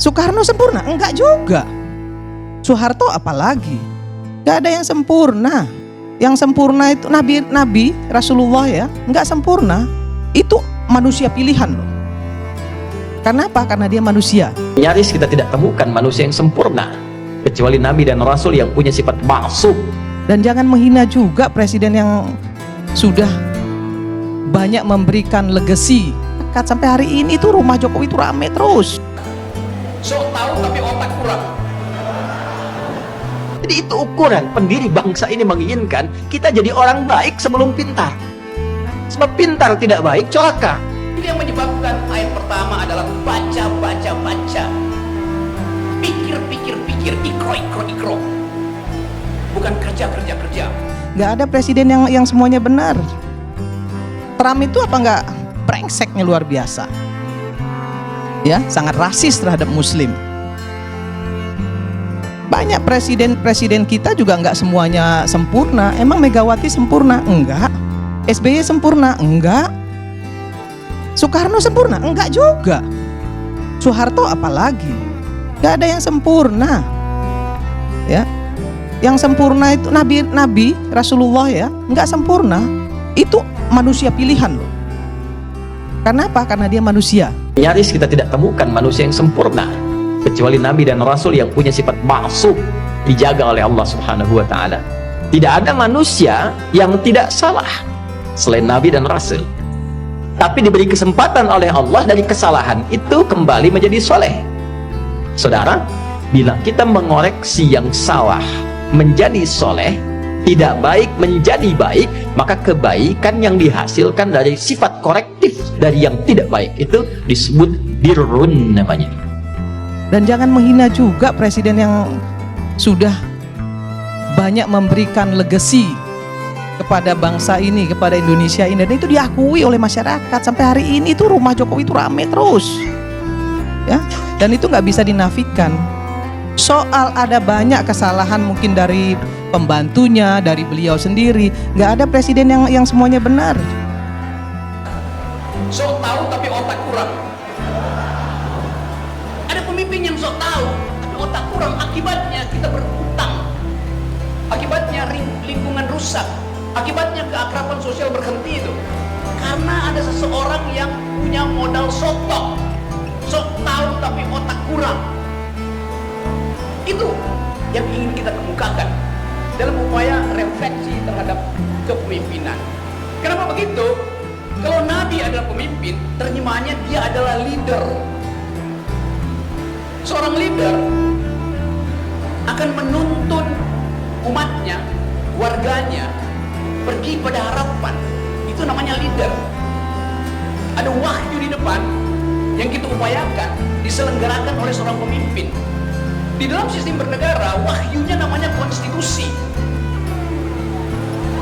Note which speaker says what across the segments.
Speaker 1: Soekarno sempurna? Enggak juga. Soeharto apalagi? Gak ada yang sempurna. Yang sempurna itu Nabi Rasulullah ya, enggak sempurna. Itu manusia pilihan loh. Karena apa? Karena dia manusia.
Speaker 2: Nyaris kita tidak temukan manusia yang sempurna kecuali Nabi dan Rasul yang punya sifat maksum.
Speaker 1: Dan jangan menghina juga presiden yang sudah banyak memberikan legacy. Sampai hari ini tuh rumah Jokowi itu rame terus.
Speaker 2: So tahu tapi otak kurang. Jadi itu ukuran pendiri bangsa ini menginginkan kita jadi orang baik sebelum pintar. Sebab pintar tidak baik celaka. Ini yang menyebabkan ayat pertama adalah baca. Pikir, ikro. Bukan kerja.
Speaker 1: Gak ada presiden yang semuanya benar. Trump itu apa enggak brengseknya luar biasa. Ya, sangat rasis terhadap muslim. Banyak presiden kita juga enggak semuanya sempurna. Emang Megawati sempurna? Enggak. SBY sempurna? Enggak. Soekarno sempurna? Enggak juga. Soeharto apalagi? Gak ada yang sempurna. Ya. Yang sempurna itu Nabi Rasulullah ya, enggak sempurna. Itu manusia pilihan loh. Karena apa? Karena dia manusia.
Speaker 2: Nyaris kita tidak temukan manusia yang sempurna kecuali Nabi dan Rasul yang punya sifat maksum, dijaga oleh Allah Subhanahu wa taala. Tidak ada manusia yang tidak salah selain Nabi dan Rasul. Tapi diberi kesempatan oleh Allah dari kesalahan itu kembali menjadi soleh. Saudara, bila kita mengoreksi yang salah menjadi soleh, tidak baik menjadi baik, maka kebaikan yang dihasilkan dari sifat korektif dari yang tidak baik itu disebut birrun namanya.
Speaker 1: Dan jangan menghina juga presiden yang sudah banyak memberikan legacy kepada bangsa ini, kepada Indonesia ini, dan itu diakui oleh masyarakat. Sampai hari ini tuh rumah Jokowi itu rame terus ya, dan itu nggak bisa dinafikan. Soal ada banyak kesalahan mungkin dari pembantunya, dari beliau sendiri, nggak ada presiden yang semuanya benar.
Speaker 2: Sok tahu tapi otak kurang. Ada pemimpin yang sok tahu tapi otak kurang, akibatnya kita berutang, akibatnya lingkungan rusak, akibatnya keakraban sosial berhenti itu karena ada seseorang yang punya modal sotok, sok tahu tapi otak kurang. Itu yang ingin kita kemukakan dalam upaya refleksi terhadap kepemimpinan. Kenapa begitu? Kalau Nabi adalah pemimpin, terjemahannya dia adalah leader. Seorang leader akan menuntun umatnya, warganya pergi pada harapan. Itu namanya leader. Ada wahyu di depan yang kita upayakan diselenggarakan oleh seorang pemimpin. Di dalam sistem bernegara, wahyunya namanya konstitusi.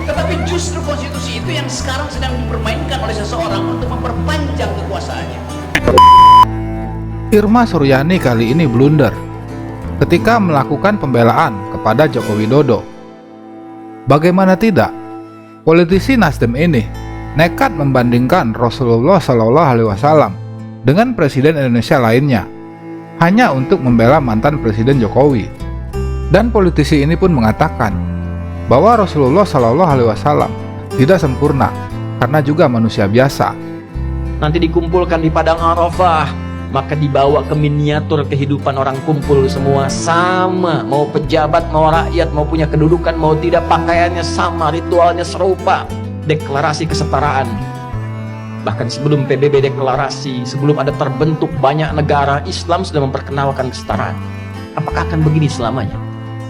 Speaker 2: Tetapi justru konstitusi itu yang sekarang sedang dipermainkan oleh seseorang untuk memperpanjang kekuasaannya.
Speaker 3: Irma Suryani kali ini blunder ketika melakukan pembelaan kepada Joko Widodo. Bagaimana tidak, politisi Nasdem ini nekat membandingkan Rasulullah SAW dengan presiden Indonesia lainnya hanya untuk membela mantan Presiden Jokowi. Dan politisi ini pun mengatakan bahwa Rasulullah SAW tidak sempurna karena juga manusia biasa.
Speaker 2: Nanti dikumpulkan di padang Arafah, maka dibawa ke miniatur kehidupan orang kumpul semua sama, mau pejabat, mau rakyat, mau punya kedudukan, mau tidak, pakaiannya sama, ritualnya serupa, deklarasi kesetaraan. Bahkan sebelum PBB deklarasi, sebelum ada terbentuk banyak negara, Islam sudah memperkenalkan kesetaraan. Apakah akan begini selamanya?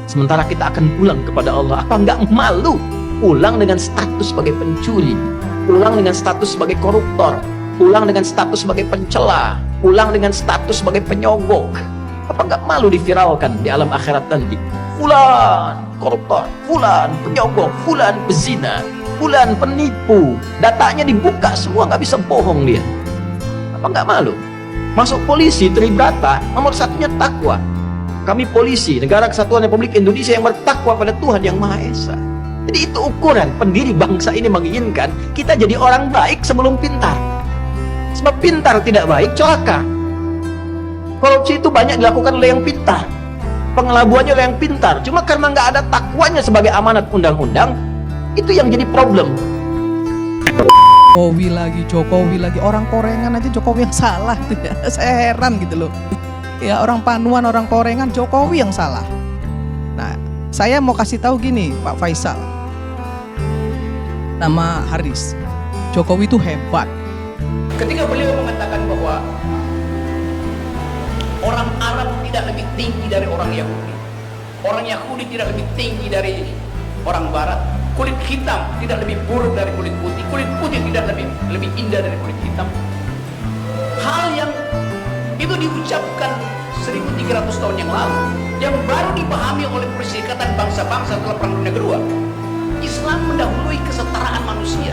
Speaker 2: Sementara kita akan pulang kepada Allah. Apa enggak malu pulang dengan status sebagai pencuri, pulang dengan status sebagai koruptor, pulang dengan status sebagai pencela, pulang dengan status sebagai penyogok? Apa enggak malu diviralkan di alam akhirat nanti? Fulan koruptor, fulan penyogok, fulan pezina, fulan penipu, datanya dibuka semua, nggak bisa bohong dia. Apa nggak malu? Masuk polisi, Tribrata, nomor satunya takwa. Kami polisi, Negara Kesatuan Republik Indonesia yang bertakwa pada Tuhan Yang Maha Esa. Jadi itu ukuran pendiri bangsa ini menginginkan kita jadi orang baik sebelum pintar. Sebab pintar tidak baik celaka. Korupsi itu banyak dilakukan oleh yang pintar, pengelabuannya oleh yang pintar. Cuma karena nggak ada takwanya sebagai amanat undang-undang, itu yang jadi problem.
Speaker 1: Jokowi lagi orang Korengan aja Jokowi yang salah gitu ya. Saya heran gitu loh. Ya orang Panuan, orang Korengan, Jokowi yang salah. Nah, saya mau kasih tahu gini, Pak Faisal. Nama Haris. Jokowi itu hebat.
Speaker 4: Ketika beliau mengatakan bahwa orang Arab tidak lebih tinggi dari orang Yahudi, orang Yahudi tidak lebih tinggi dari orang Barat, kulit hitam tidak lebih buruk dari kulit putih tidak lebih indah dari kulit hitam. Hal yang itu diucapkan 1300 tahun yang lalu, yang baru dipahami oleh Perserikatan Bangsa-Bangsa setelah Perang Dunia Kedua. Islam mendahului kesetaraan manusia.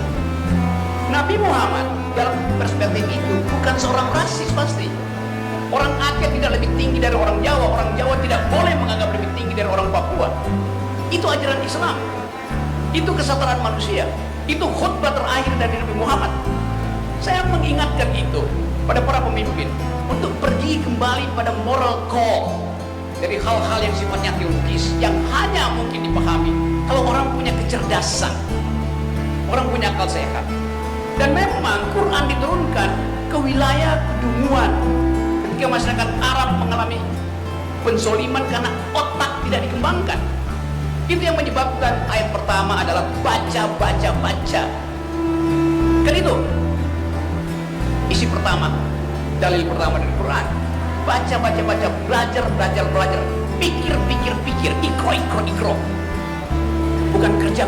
Speaker 4: Nabi Muhammad dalam perspektif itu bukan seorang rasis pasti. Orang Aceh tidak lebih tinggi dari orang Jawa tidak boleh menganggap lebih tinggi dari orang Papua. Itu ajaran Islam. Itu kesetaraan manusia. Itu khutbah terakhir dari Nabi Muhammad. Saya mengingatkan itu pada para pemimpin untuk pergi kembali pada moral code dari hal-hal yang sifatnya teologis yang hanya mungkin dipahami kalau orang punya kecerdasan, orang punya akal sehat. Dan memang Quran diturunkan ke wilayah kedunguan ketika masyarakat Arab mengalami penzoliman karena otak tidak dikembangkan. Itu yang menyebabkan ayat pertama adalah baca. Kan itu isi pertama, dalil pertama dari Quran. Baca, belajar, pikir, ikro. Bukan kerja.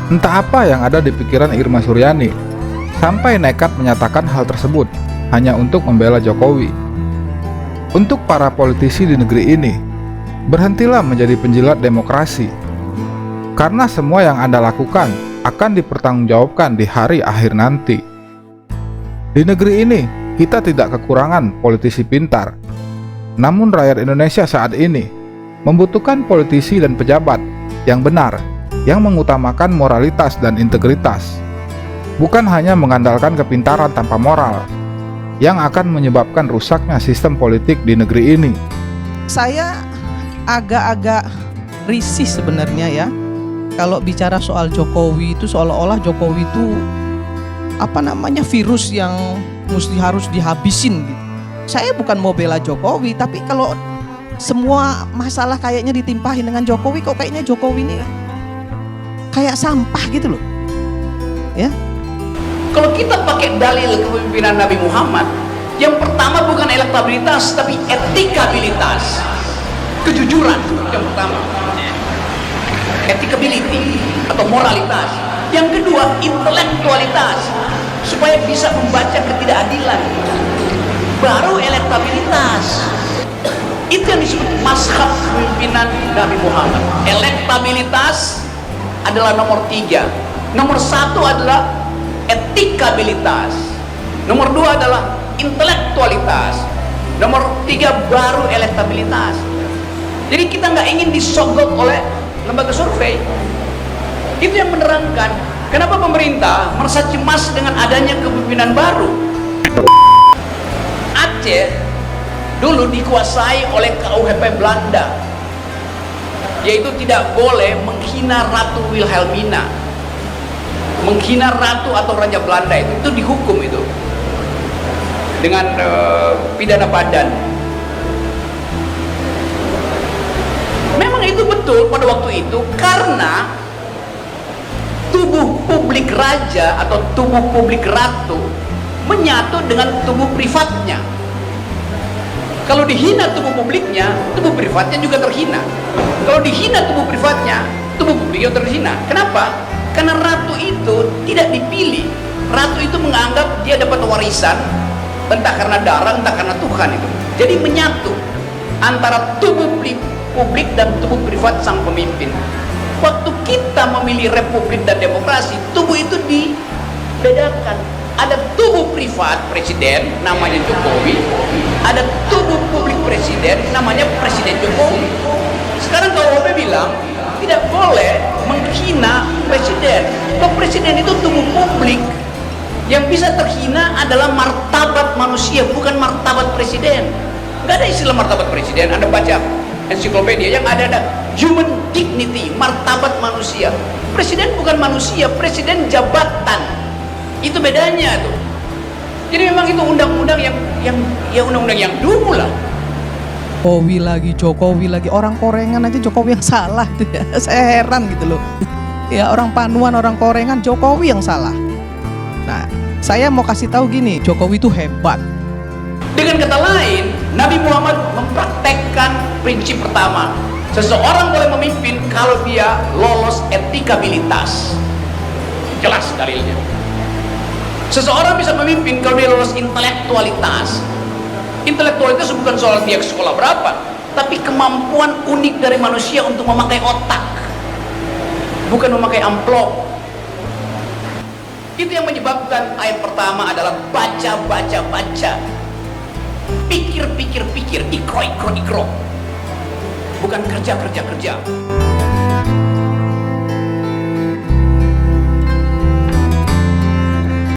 Speaker 3: Entah apa yang ada di pikiran Irma Suryani, sampai nekat menyatakan hal tersebut hanya untuk membela Jokowi. Untuk para politisi di negeri ini, berhentilah menjadi penjilat demokrasi. Karena semua yang Anda lakukan akan dipertanggungjawabkan di hari akhir nanti. Di negeri ini, kita tidak kekurangan politisi pintar. Namun rakyat Indonesia saat ini membutuhkan politisi dan pejabat yang benar, yang mengutamakan moralitas dan integritas, bukan hanya mengandalkan kepintaran tanpa moral, yang akan menyebabkan rusaknya sistem politik di negeri ini.
Speaker 1: Saya agak-agak risih sebenarnya ya. Kalau bicara soal Jokowi itu seolah-olah Jokowi itu virus yang harus dihabisin gitu. Saya bukan mau bela Jokowi, tapi kalau semua masalah kayaknya ditimpahin dengan Jokowi, kok kayaknya Jokowi ini kayak sampah gitu loh. Ya.
Speaker 4: Kalau kita pakai dalil kepemimpinan Nabi Muhammad, yang pertama bukan elektabilitas tapi etikabilitas, kejujuran yang pertama, etikability atau moralitas. Yang kedua intelektualitas, supaya bisa membaca ketidakadilan, baru elektabilitas. Itu yang disebut mazhab kepemimpinan Nabi Muhammad. Elektabilitas adalah nomor 3. Nomor 1 adalah etikabilitas. Nomor 2 adalah intelektualitas. Nomor 3 baru elektabilitas. Jadi kita nggak ingin disogok oleh lembaga survei. Itu yang menerangkan kenapa pemerintah merasa cemas dengan adanya kepemimpinan baru. Aceh dulu dikuasai oleh KUHP Belanda, yaitu tidak boleh menghina Ratu Wilhelmina, menghina ratu atau raja Belanda, itu dihukum itu dengan pidana badan. Memang itu betul pada waktu itu karena tubuh publik raja atau tubuh publik ratu menyatu dengan tubuh privatnya. Kalau dihina tubuh publiknya, tubuh privatnya juga terhina. Kalau dihina tubuh privatnya, tubuh publiknya terhina. Kenapa? Karena ratu itu tidak dipilih. Ratu itu menganggap dia dapat warisan, entah karena darah, entah karena Tuhan itu. Jadi menyatu antara tubuh publik dan tubuh privat sang pemimpin. Waktu kita memilih republik dan demokrasi, tubuh itu dibedakan. Ada tubuh privat presiden namanya Jokowi, ada tubuh publik presiden namanya Presiden Jokowi. Sekarang kalau KUHP bilang tidak boleh menghina presiden. Kalau presiden itu tubuh publik, Yang bisa terhina adalah martabat manusia, bukan martabat presiden. Nggak ada istilah martabat presiden. Anda baca ensiklopedia, yang ada human dignity, martabat manusia. Presiden bukan manusia, presiden jabatan. Itu bedanya tuh. Jadi memang itu undang-undang yang undang-undang yang dulu lah.
Speaker 1: Jokowi lagi, orang Korengan aja Jokowi yang salah tuh ya. Saya heran gitu loh. Ya orang Panuan, orang Korengan, Jokowi yang salah. Nah, saya mau kasih tahu gini, Jokowi itu hebat.
Speaker 4: Dengan kata lain, Nabi Muhammad mempraktekkan prinsip pertama. Seseorang boleh memimpin kalau dia lolos etikabilitas. Jelas dalilnya. Seseorang bisa memimpin kalau dia lolos intelektualitas. Intelektualitas bukan soal dia sekolah berapa, tapi kemampuan unik dari manusia untuk memakai otak, bukan memakai amplop. Itu yang menyebabkan ayat pertama adalah baca. Pikir, ikro. Bukan kerja.